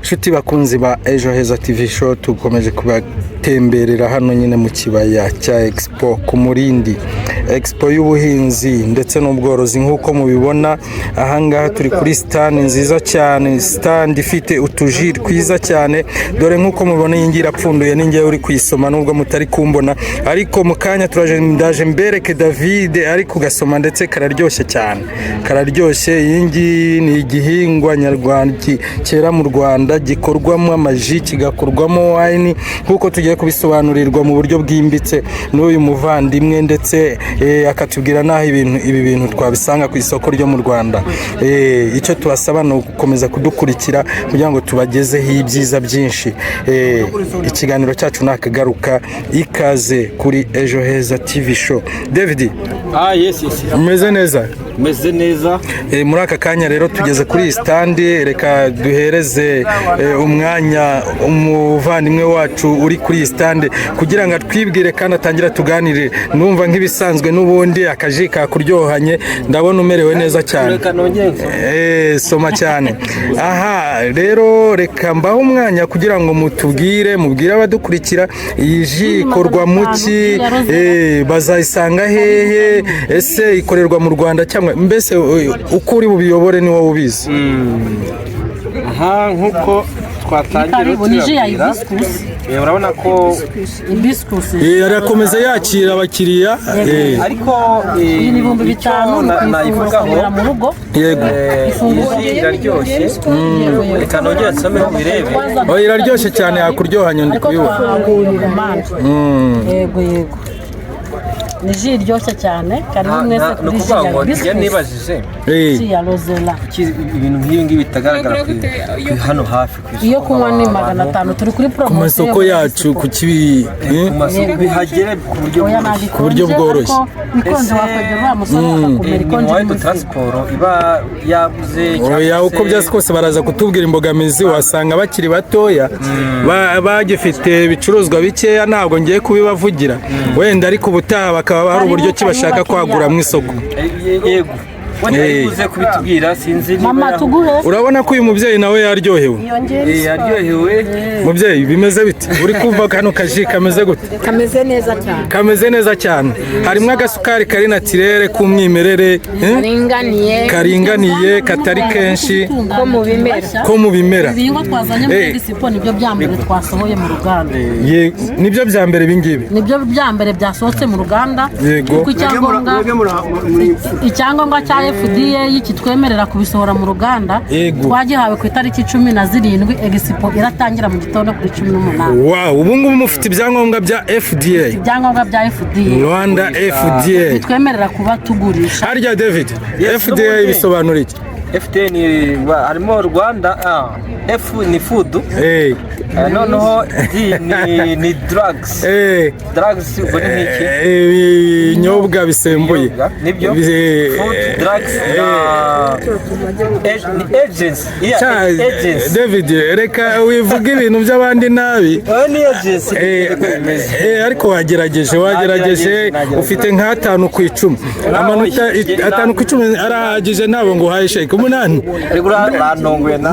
Shuti bakunzi ba Ejo Heza TV show tukomeje kubatemberera hano nyine mu kibaya cya Expo ku Murindi, Expo y'ubuhinzi ndetse n'ubworozi. Nk'uko mubibona ahangaha turi kuri stand nziza cyane, stand ifite utuji twiza cyane. Dore nk'uko mubibona iyi ngira apfunduye ninjye uri kuyisoma nubwo mutari kumbona, ariko mu kanya ndaje mbereke David ari kugasoma ndetse kararyoshye cyane, kararyoshye. Iyi ngi ni igihingwa nyarwanda cyera mu Rwanda, gikorwamo amaji, kigakorwamo wine, nkuko tugiye kubisobanurirwa mu buryo bwimbitse n'uyu muvandimwe, ndetse akatubwira naho ibi bintu twabisanga ku isoko ryo mu Rwanda. Icyo tubasaba no gukomeza kudukurikira kugira ngo tubagezeho ibyiza byinshi. Ikiganiro cyacu nakagaruka, ikaze kuri Ejo Heza TV show. David, yes. umeze neza? Meze neza. Muri aka kanya rero tugeze kuri stand, reka duhereze umwanya umuvandimwe wacu uri kuri stand kugira ngo twibwire kandi atangira tuganire. Numva nk'ibisanzwe n'ubundi akaji kakuryohanye, ndabona umerewe neza cyane. Soma cyane. Aha rero reka mbaho umwanya kugira ngo mubwire abadukurikira iyi ji ikorwa muki, bazayisanga hehe, ese ikorerwa mu Rwanda cyangwa mbese uko uri bubiyobore ni wowe ubizi? Aha nkuko twatangira turabwira, urabona ko arakomeza yakira abakiriya, ariko ibihumbi 5 nayivugaho mu rugo. Yego, iraryoshye. Reka nongere nsome ubirebe. Iraryoshye cyane, yakuryohanya ndi kubibona. Yego ni ji iryoshye cyane, kandi mwese kuri ji ya nibajije ji ya rozela. Ibintu nk'ibi ngibi bitagaragara hano hafi iyo kunywa ni 500 turi kuri promotion ku masoko yacu ku kibi bihagere ku buryo bworoshye. Bikonje wakwegera amusoro akakumera ikonje transport iba yabuze cyane. Uko byase kose baraza kutubwira imbogamizi, wasanga bakiri batoya bagifite ibicuruzwa bikeya, ntabwo ngiye kubibavugira wenda, ariko ubutaha bakaba hari uburyo ki bashaka kwagura mu isoko. Yego, wenda kubitubwira sinzi mama tuguhe. Urabona ko uyu mubyeyi nawe yaryohewe. Yaryohewe. Mubyeyi bimeze bite? Uri kumva kano kaji kameze gute? Kameze neza cyane. Kameze neza cyane. Harimo agasukari kari natirere k'umwimerere, karinganiye katari kenshi ko mu bimera. Ibingo twazanye muri Expo nibyo byambere twasohoye mu ruganda. Nibyo byambere bingibi. Nibyo byambere byasohotse mu ruganda. Yego. Icyangombwa cya FDA y'ikitwemerera kubisohora mu ruganda twagihawe ku itariki 17. Expo iratangira mu gitondo kuri 18. Wow, ubu ngubu mufite ibyangombwa bya FDA. Ibyangombwa bya FDA. Rwanda FDA. Bitwemerera kuba tugurisha. Harya David, FDA bisobanura iki? FDA ni harimo Rwanda, F ni food, noneho D ni drugs. Drugs ubone nk'iki? Ibinyobwa bisembuye. Nibyo. Food, drugs ni agency. Agency. David, reka wivuga ibintu by'abandi nabi. Ni agency. Ariko wagerageje ufite nka 5 ku 10. Amanota 5 ku 10 arahagije, nabo ngo uhaye shake 8.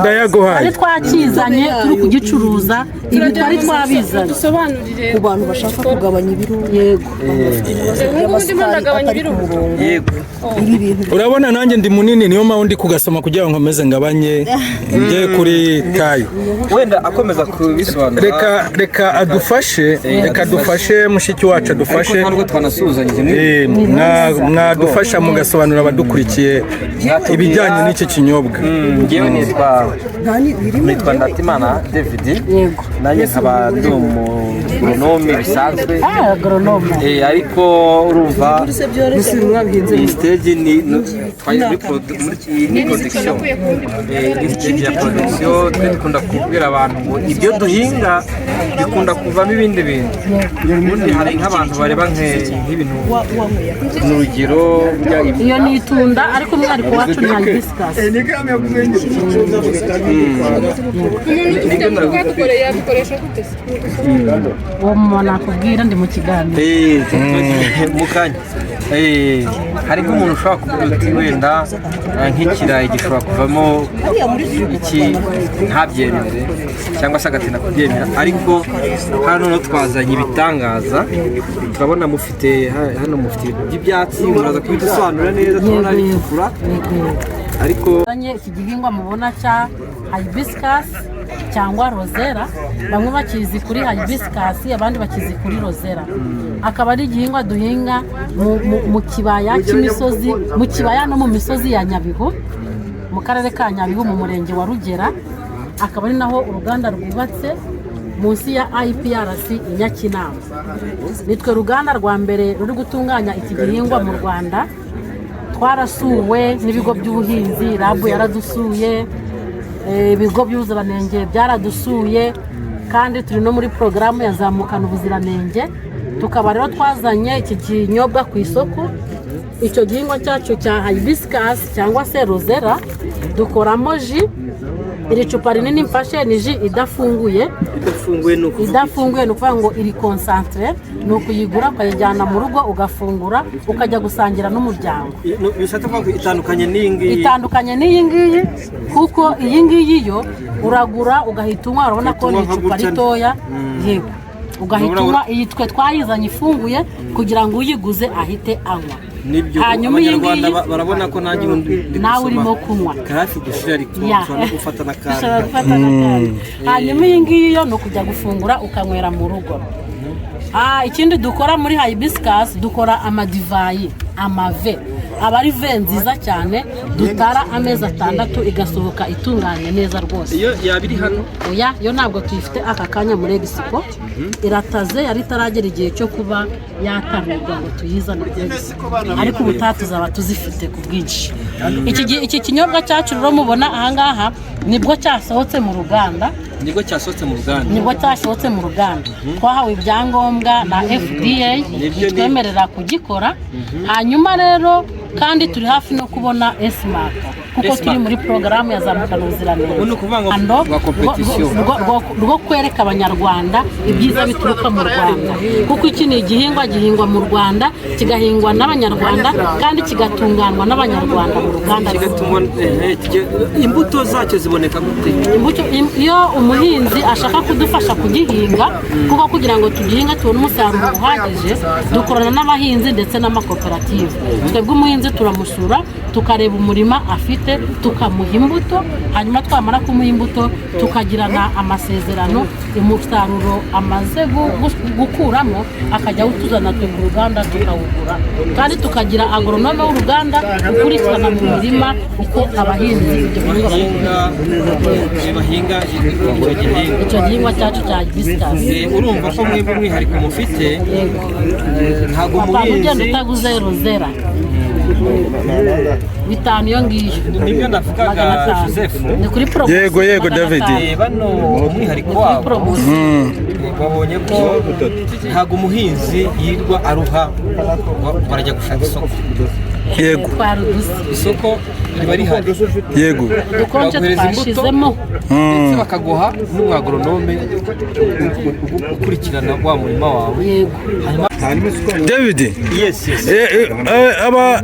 Ndayaguhaye. Ari twakizanye turi kugicuruza, ibi twari twabizanye. Dusobanurire ku bantu bashaka kugabanya ibiro. Yego. Yego. Urabona nanjye ndi munini, niyo mpamvu ndi kugasoma kugira ngo nkomeze ngabanye njye kuri tayo. Wenda akomeza kubisobanura. Reka adufashe mushiki wacu adufashe. Ntabwo twanasuzanye. Mwadufasha mugasobanura abadukurikiye ibijyanye n'iki kinyobwa. Ngewe nitwa Ndatimana David. Yego. Nanjye nkaba ndi umugoronome bisanzwe. Agronomie. Ariko urumva iyi stage ni production. Iyi stage ya production dukunda kubwira abantu ngo ibyo duhinga bikunda kuvamo ibindi bintu. Ubundi hari nk'abantu bareba nk'ibintu n'urugero iyo ni itunda, ariko umwihariko wacu ni hibiscus. Uwo muntu akubwira ndi mu kiganiro. Mukanya hari nk'umuntu ushobora kuvuga uti wenda nk'ikirayi gishobora kuvamo iki ntabyemere cyangwa se agatinda kubyemera, ariko hano twazanye ibitangaza. Turabona mufite hano mufite by'ibyatsi, muraza kubidusobanura neza, tubona bitukura. Ariko iki gihingwa mubona cya hibiscus cyangwa rozera, bamwe bakizi kuri hibiscus abandi bakizi kuri rozera. Akaba ari igihingwa duhinga mu kibaya cy'imisozi, mu kibaya no mu misozi ya Nyabihu, mu karere ka Nyabihu mu murenge wa Rugera. Akaba ari naho uruganda rwubatse munsi ya IPRC i Nyakinama. Nitwe ruganda rwa mbere ruri gutunganya iki gihingwa mu Rwanda. Twarasuwe n'ibigo by'ubuhinzi, rabu yaradusuye, ibigo by'ubuziranenge byaradusuye, kandi turi no muri porogaramu ya zamukana ubuziranenge. Tukaba rero twazanye iki kinyobwa ku isoko. Icyo gihingwa cyacu cya hibiscus cyangwa se rozera dukoramo ji. Iri cupa rinini mfashe ni ji idafunguye ni ukuvuga ngo iri concentre, ni ukuyigura ukayijyana mu rugo ugafungura ukajya gusangira n'umuryango. Itandukanye n'iyi ngiyi, kuko iyi ngiyi yo uragura ugahita unywa. Urabona ko ni icupa ritoya, yego, ugahita unywa. Iyi twe twayizanye ifunguye kugira ngo uyiguze ahite anywa. Hanyuma iyi ngiyi barabona ko nanjye nawe urimo kunywa hafi gushira, ariko ushobora gufata n'akandi. Hanyuma iyi ngiyi yo ni ukujya gufungura ukanywera mu rugo. Ikindi dukora muri hibiscus, dukora amadivayi, amave. Aba ari ve nziza cyane, dutara amezi 6 igasohoka itunganye neza rwose. Iyo yabiri hano oya, yo ntabwo tuyifite aka kanya muri Expo. Irataze, yari itaragera igihe cyo kuba yatarurwa ngo tuyizane, ariko ubutaha tuzaba tuzifite ku bwinshi. Iki kinyobwa cyacu rero mubona ahangaha nibwo cyasohotse mu ruganda. Twahawe ibyangombwa na FDA bitwemerera kugikora. Hanyuma rero kandi turi hafi no kubona S-Mark, kuko turi muri porogaramu ya zamukana ubuziranenge rwo kwereka abanyarwanda ibyiza bituruka mu Rwanda, kuko iki ni igihingwa gihingwa mu Rwanda, kigahingwa n'abanyarwanda, kandi kigatunganywa n'abanyarwanda mu ruganda. Imbuto zacyo ziboneka gute? Iyo umuhinzi ashaka kudufasha kugihinga, kuko kugira ngo tugihinga tubone umusaruro uhagije, dukorana n'abahinzi ndetse n'amakoperative. Twebwe umuhinzi turamusura, tukareba umurima afite, tukamuha imbuto. Hanyuma twamara kumuha imbuto tukagirana amasezerano, umusaruro amaze gukuramo akajya utuzana ku ruganda tukawugura, kandi tukagira agronome w'uruganda ukurikirana mu mirima uko abahinzi bahinga icyo gihingwa cyacu cya hibiscus. Urumva ko mwebwe umwihariko mufite, ntabwo ugenda utaguze rozera 5 iyo ngiyo. Nibyo navugaga Joseph. Ni kuri promotion. Yego David. Bano umwihariko wabo babonye ko ntabwo umuhinzi yirwa aruha barajya gushaka isoko. Yego, isoko riba rihari. Yego, dukonje twashizemo ndetse bakaguha n'umwagronome ukurikirana wa murima wawe. Yego. David, yes. aba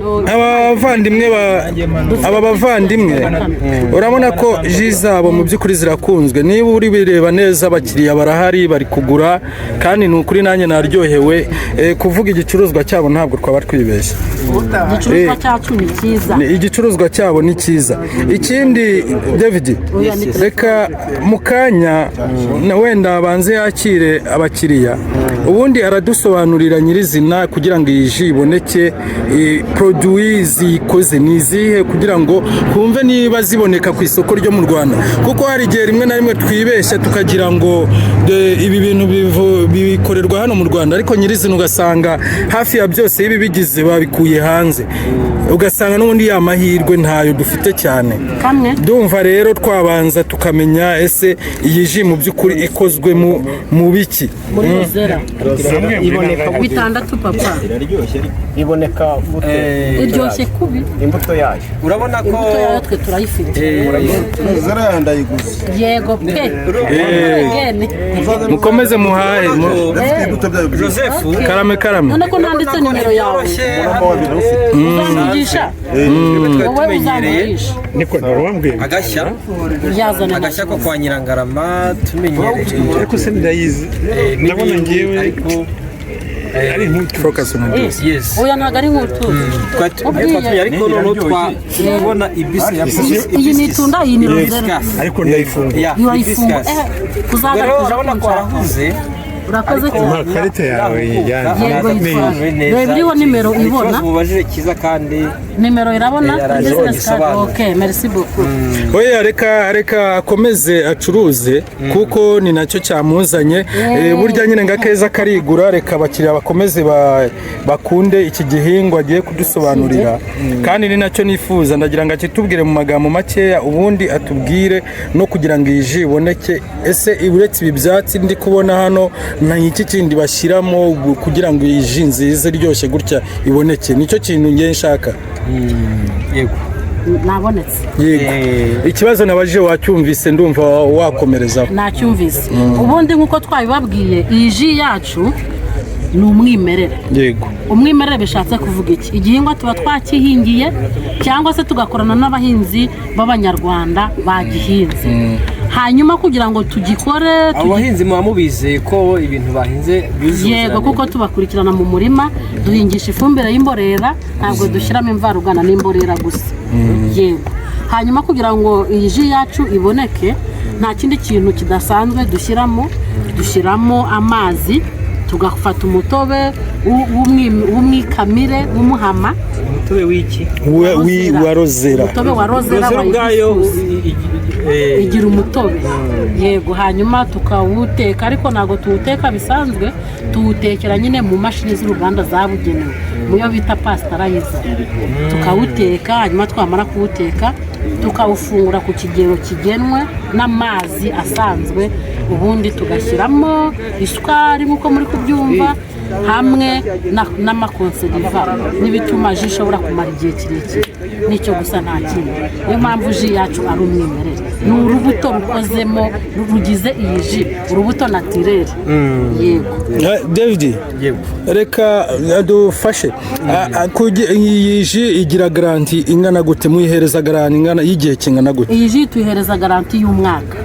bavandimwe urabona ko ji zabo mu by'ukuri zirakunzwe. Niba uri bireba neza, abakiriya barahari bari kugura, kandi ni ukuri nanjye naryohewe. Kuvuga igicuruzwa cyabo ntabwo twaba twibeshye. Igicuruzwa cyacu ni cyiza. Igicuruzwa cyabo ni cyiza. Ikindi David, reka mukanya wenda banze yakire abakiriya, ubundi aradusobanurira nyirizina kugira ngo iyi ji iboneke, produit zikoze ni izihe, kugira ngo kumve niba ziboneka ku isoko ryo mu Rwanda, kuko hari igihe rimwe na rimwe twibeshya tukagira ngo ibi bintu bikorerwa hano mu Rwanda, ariko nyirizina ugasanga hafi ya byose ibi bigize babikuye hanze, ugasanga n'ubundi ya mahirwe ntayo dufite cyane. Ndumva rero twabanza tukamenya ese iyi ji mu by'ukuri ikozwe mu biki. Muri rozera iboneka 6 papa. iboneka gute iryoshye kubi imbuto yayo urabona ko imbuto yayo twe turayifite rozera yandayiguze yego pe mukomeze muhahe Joseph karame none ko nanditse nimero yawe uzamvugisha wowe uzamvugisha niko narwambwiye agashya yazana agashya ko kwa Nyirangarama tumenyereye ariko se ndayizi ndabona ngewe ari nk'utu focus on this yes oya ntabwo ari nk'utuzi twatumenye ariko noneho twabona ibisi ya iyi ni itunda iyi ni rozera ariko ndayifunga urayifunga urabona ko warahuze urakoze cyane karita yawe yijyanye yego reba iriho nimero ibona mubajije kiza kandi nimero irabona business card okay merci beaucoup oya reka akomeze acuruze kuko ni nacyo cyamuzanye burya nyine ngakeza karigura reka abakiriya bakomeze bakunde iki gihingwa agiye kudusobanurira kandi ni nacyo nifuza ndagira ngo akitubwire mu magambo makeya ubundi atubwire no kugira ngo iyi ji iboneke ese uretse ibi byatsi ndi kubona hano na iki kindi bashyiramo kugira ngo iyi ji nziza iryoshye gutya iboneke nicyo kintu ngiye nshaka yego nabonetse yego ikibazo nabajije wacyumvise ndumva wakomerezaho nacyumvise ubundi nk'uko twabibabwiye iyi ji yacu ni umwimerere yego umwimerere bishatse kuvuga iki igihingwa tuba twakihingiye cyangwa se tugakorana n'abahinzi b'abanyarwanda bagihinze hanyuma kugira ngo tugikore abahinzi muba mubizeye ko ibintu bahinze byuzuye yego kuko tubakurikirana mu murima duhingisha ifumbire y'imborera ntabwo dushyiramo imvarugana n'imborera gusa yego hanyuma kugira ngo iyi ji yacu iboneke nta kindi kintu kidasanzwe dushyiramo amazi tugafata umutobe w'umwikamire w'umuhama umutobe w'iki wa rozera umutobe wa rozera igira umutobe yego hanyuma tukawuteka ariko ntabwo tuwuteka bisanzwe tuwutekera nyine mu mashini z'uruganda zabugenewe muyo bita pasitarayiza tukawuteka hanyuma twamara kuwuteka tukawufungura ku kigero kigenwe n'amazi asanzwe ubundi tugashyiramo isukari nk'uko muri kubyumva hamwe n'amakonseriva n'ibituma ji ishobora kumara igihe kirekire nicyo gusa nta kindi niyo mpamvu ji yacu ari umwimerere ni urubuto rukozemo rugize iyi ji urubuto natirere yego David reka adufashe iyi ji igira garanti ingana gute muyihereza garanti ingana y'igihe kingana gute iyi ji tuyihereza garanti y'umwaka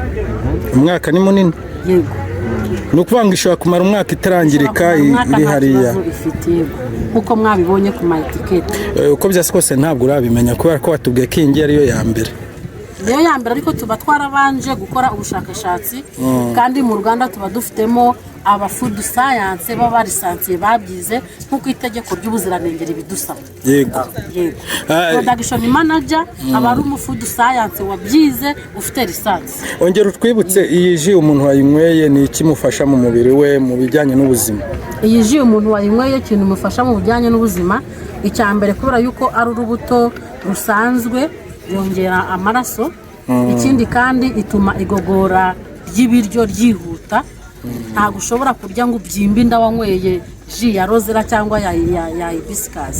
umwaka ni munini yego ni ukuvuga ngo ishobora kumara umwaka itarangirika iri hariya kuko mwabibonye ku ma etiketi uko byose kose ntabwo urabimenya kubera ko watubwiye ko iyi ngiyi ariyo ya mbere niyo ya mbere ariko tuba twarabanje gukora ubushakashatsi kandi mu Rwanda tuba dufitemo aba food science baba barisansiye babyize nk'uko itegeko ry'ubuziranenge bidusaba yego production manager aba ari umu food science wabyize ufite lisansi ongera utwibutse iyi ji umuntu wayinyweye ni ikimufasha mu mubiri we mu bijyanye n'ubuzima iyi ji umuntu wayinyweye ikintu umufasha mu bijyanye n'ubuzima icya mbere kubera yuko ari urubuto rusanzwe yongera amaraso ikindi kandi ituma igogora ry'ibiryo ryihuta ntabwo ushobora kurya ngo ubyimbe inda wanyweye ji ya rozera cyangwa ya hibiscus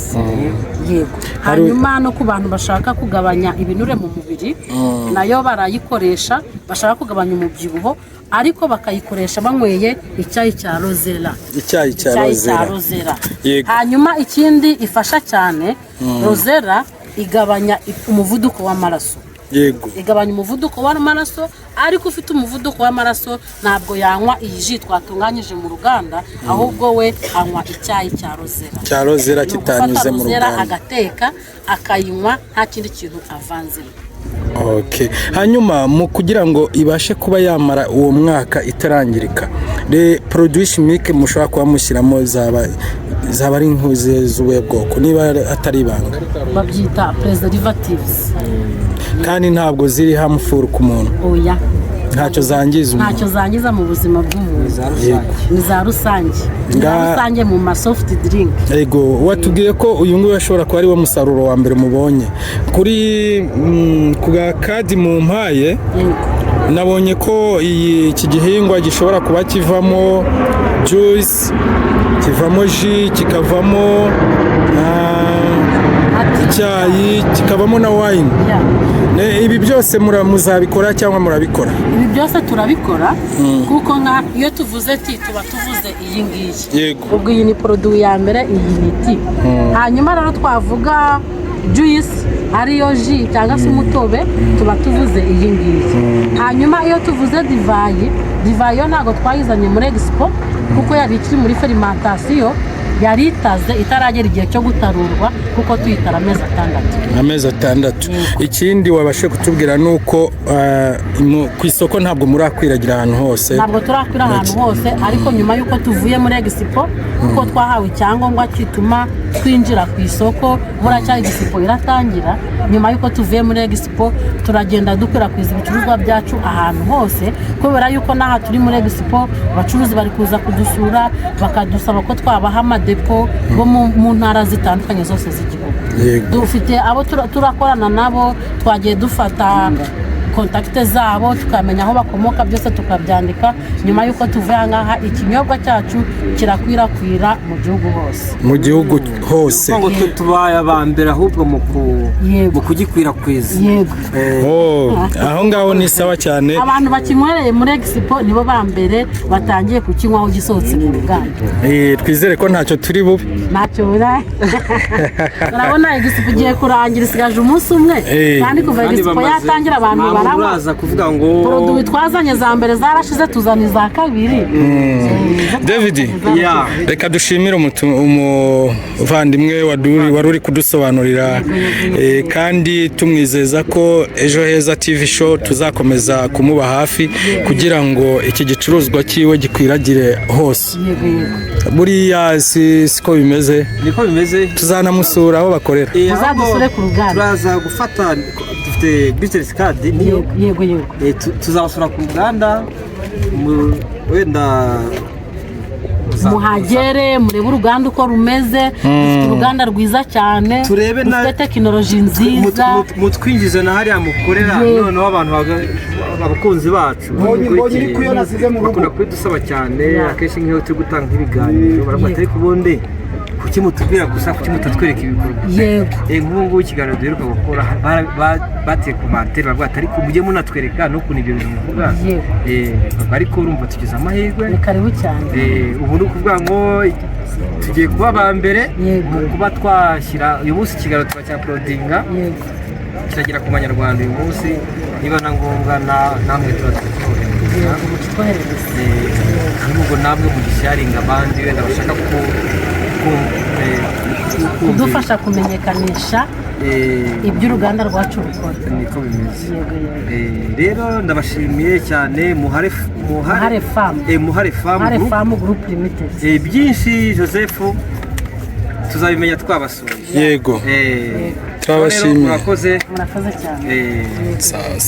yego hanyuma no ku bantu bashaka kugabanya ibinure mu mubiri nayo barayikoresha bashaka kugabanya umubyibuho ariko bakayikoresha banyweye icyayi cya rozera hanyuma ikindi ifasha cyane rozera igabanya umuvuduko w'amaraso yego igabanya umuvuduko w'amaraso ariko ufite umuvuduko w'amaraso ntabwo yanywa iyi ji twatunganyije mu ruganda ahubwo we anywa icyayi cya rozera kitanyuze mu ruganda agateka akayinywa nta kindi kintu avanzemo okay hanyuma mu kugira ngo ibashe kuba yamara uwo mwaka itarangirika le produit chimique mushobora kuba mushyiramo zaba ari inkuze z'ubuhe bwoko niba atari ibanga babyita preservatives kandi ntabwo ziri harmful ku muntu oya ntacyo zangiza mu buzima bw'umuntu ni za rusange mu ma soft drink yego watubwiye ko uyu nguyu ashobora kuba ari wo musaruro wa mbere mubonye kuri ku gakadi mu mpaye nabonye ko iki gihingwa gishobora kuba kivamo juice kivamo ji, kikavamo icyayi, kikavamo na wine. Ibi byose muzabikora cyangwa murabikora? Ibi byose turabikora kuko iyo tuvuze ti tuba tuvuze iyi ngiyi. Yego. Ubwo iyi ni produit ya mbere, iyi ni ti. Hanyuma rero twavuga juice ariyo ji cyangwa se umutobe tuba tuvuze iyi ngiyi. Hanyuma iyo tuvuze divayi yo ntabwo twayizanye muri Expo kuko yari ikiri muri fermentation, yari itaze itaragera igihe cyo gutarurwa kuko tuyitara amezi atandatu. Ikindi wabashe kutubwira nuko ku isoko ntabwo murakwiragira ahantu hose? Ntabwo turakwira ahantu hose, ariko nyuma yuko tuvuye muri Expo kuko twahawe icyangombwa kituma twinjira ku isoko, buracya Expo iratangira. Nyuma yuko tuvuye muri Expo turagenda dukwirakwiza ibicuruzwa byacu ahantu hose, kubera yuko naha turi muri Expo abacuruzi bari kuza kudusura bakadusaba ko twabaha amadepo bo mu ntara zitandukanye zose z'igihugu. Dufite abo turakorana nabo, twagiye dufata kontakite zabo tukamenya aho bakomoka, byose tukabyandika. Nyuma yuko tuvuye ahangaha ikinyobwa cyacu kirakwirakwira mu gihugu hose. Mu gihugu hose ngo tubaye abambere ahubwo mu kugikwirakwiza. Yego. Aho ngaho ni sawa cyane. Abantu bakinywereye muri Expo nibo bambere batangiye kukinywaho gisohotse mu ruganda. Twizere ko ntacyo turi bube. Ntacyo urabona Expo igiye kurangira, isigaje umunsi umwe, kandi kuva Expo yatangira abantu uraza kuvuga ngo produit twazanye za mbere zarashize, tuzana iza kabiri. David, reka dushimire umuvandimwe wari uri kudusobanurira, kandi tumwizeza ko Ejo Heza TV show tuzakomeza kumuba hafi kugira ngo iki gicuruzwa cyiwe gikwiragire hose. Buriya siko bimeze? Niko bimeze. Tuzanamusura aho bakorera. Tuzadusure ku ruganda. Turaza gufata dufite business card. Yego. Tuzabasura ku ruganda, wenda muhagere murebe uruganda uko rumeze. Dufite uruganda rwiza cyane, dufite tekinoloji nziza. Mutwinjize na hariya mukorera, noneho abantu abakunzi bacu bakunda kudusaba cyane. Akenshi nk'iyo turi gutanga ibiganiro baravuga ati ariko ubundi kuki mutubwira gusa, kuki mutatwereka ibikorwa? Nk'ubu ikiganiro duheruka gukora bateye komantere bavuga ati ariko mujye munatwereka n'ukuntu ibyo bintu muvuga. Ariko urumva tugize amahirwe, ni karibu cyane. Ubu ni ukuvuga ngo tugiye kuba aba mbere mu kuba twashyira uyu munsi ikiganiro tuba kiragera ku banyarwanda uyu munsi. Niba na ngombwa namwe turatwohereza, nubwo namwe mugisharinga abandi wenda bashaka kudufasha kumenyekanisha iby'uruganda rwacu rukora. Niko bimeze. Rero ndabashimiye cyane Muhare Farm Group Limited. Byinshi Joseph tuzabimenya twabasuye. Yego. Turabashimiye. Murakoze cyane. Sawa.